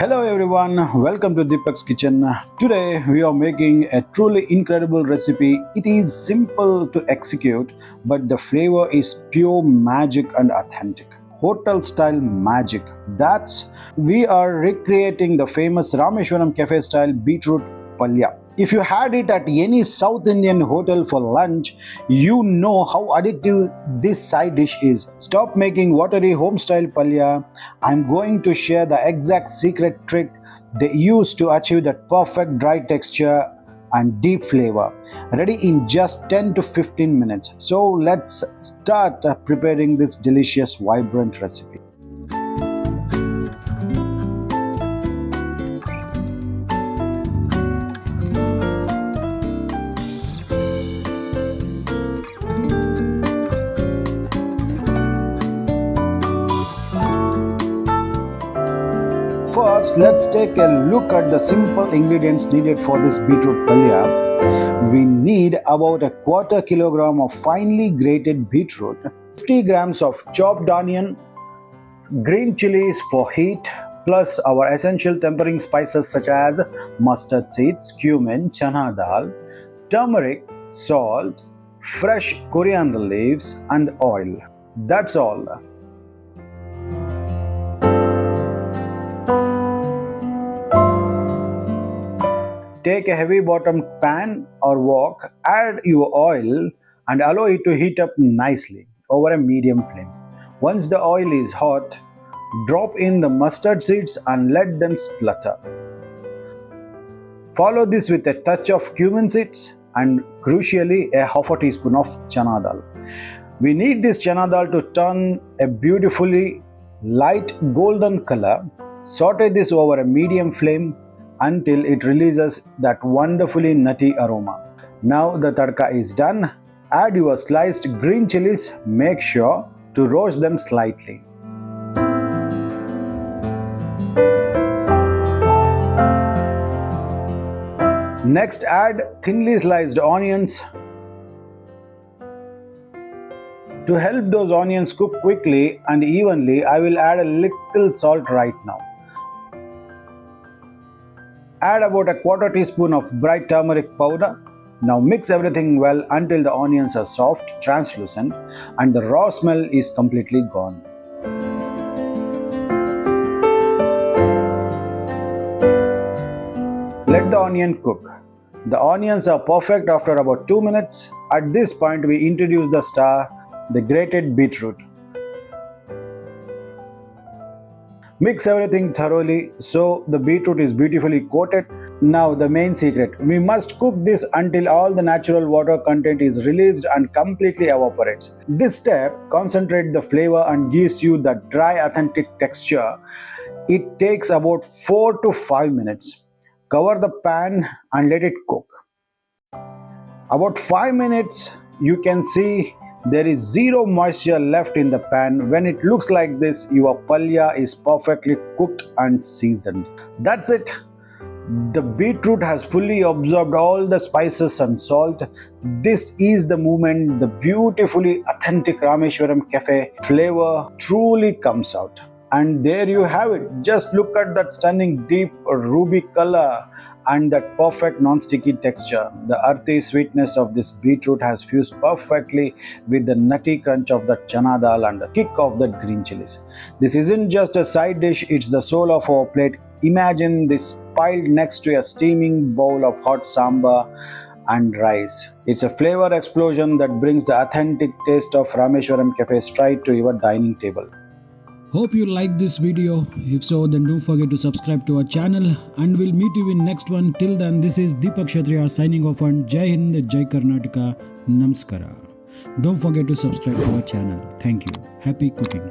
Hello everyone, welcome to Deepaks kitchen. Today we are making a truly incredible recipe. It is simple to execute, but the flavor is pure magic and authentic. Hotel style magic. That's we are recreating the famous Rameshwaram cafe style beetroot palya. If you had it at any South Indian hotel for lunch, you know how addictive this side dish is. Stop making watery home style palya. I'm going to share the exact secret trick they use to achieve that perfect dry texture and deep flavor. Ready in just 10 to 15 minutes. So let's start preparing this delicious, vibrant recipe. First, let's take a look at the simple ingredients needed for this beetroot palya. We need about a quarter kilogram of finely grated beetroot, 50 grams of chopped onion, green chilies for heat, plus our essential tempering spices such as mustard seeds, cumin, chana dal, turmeric, salt, fresh coriander leaves, and oil. That's all. Take a heavy bottomed pan or wok, add your oil and allow it to heat up nicely over a medium flame. Once the oil is hot, drop in the mustard seeds and let them splutter. Follow this with a touch of cumin seeds and crucially a half a teaspoon of chana dal. We need this chana dal to turn a beautifully light golden color. Saute this over a medium flame until it releases that wonderfully nutty aroma. Now the tarkka is done. Add your sliced green chilies. Make sure to roast them slightly. Next, add thinly sliced onions. To help those onions cook quickly and evenly, I will add a little salt right now. Add about a quarter teaspoon of bright turmeric powder. Now mix everything well until the onions are soft, translucent, and the raw smell is completely gone. Let the onion cook. The onions are perfect after about 2 minutes. At this point, we introduce the star, the grated beetroot. Mix everything thoroughly so the beetroot is beautifully coated. Now the main secret. We must cook this until all the natural water content is released and completely evaporates. This step concentrates the flavor and gives you the dry authentic texture. It takes about 4 to 5 minutes. Cover the pan and let it cook. About 5 minutes, you can see there is zero moisture left in the pan. When it looks like this, your palya is perfectly cooked and seasoned. That's it. The beetroot has fully absorbed all the spices and salt. This is the moment the beautifully authentic Rameshwaram cafe flavor truly comes out. And there you have it. Just look at that stunning deep ruby color and that perfect non-sticky texture. The earthy sweetness of this beetroot has fused perfectly with the nutty crunch of the chana dal and the kick of the green chilies. This isn't just a side dish, it's the soul of our plate. Imagine this piled next to a steaming bowl of hot sambar and rice. It's a flavor explosion that brings the authentic taste of Rameshwaram cafe straight to your dining table. Hope you liked this video. If so, then don't forget to subscribe to our channel and we'll meet you in next one. Till then, this is Deepak signing off on Jai Hind, Jai Karnataka, Namaskara. Don't forget to subscribe to our channel. Thank you. Happy cooking.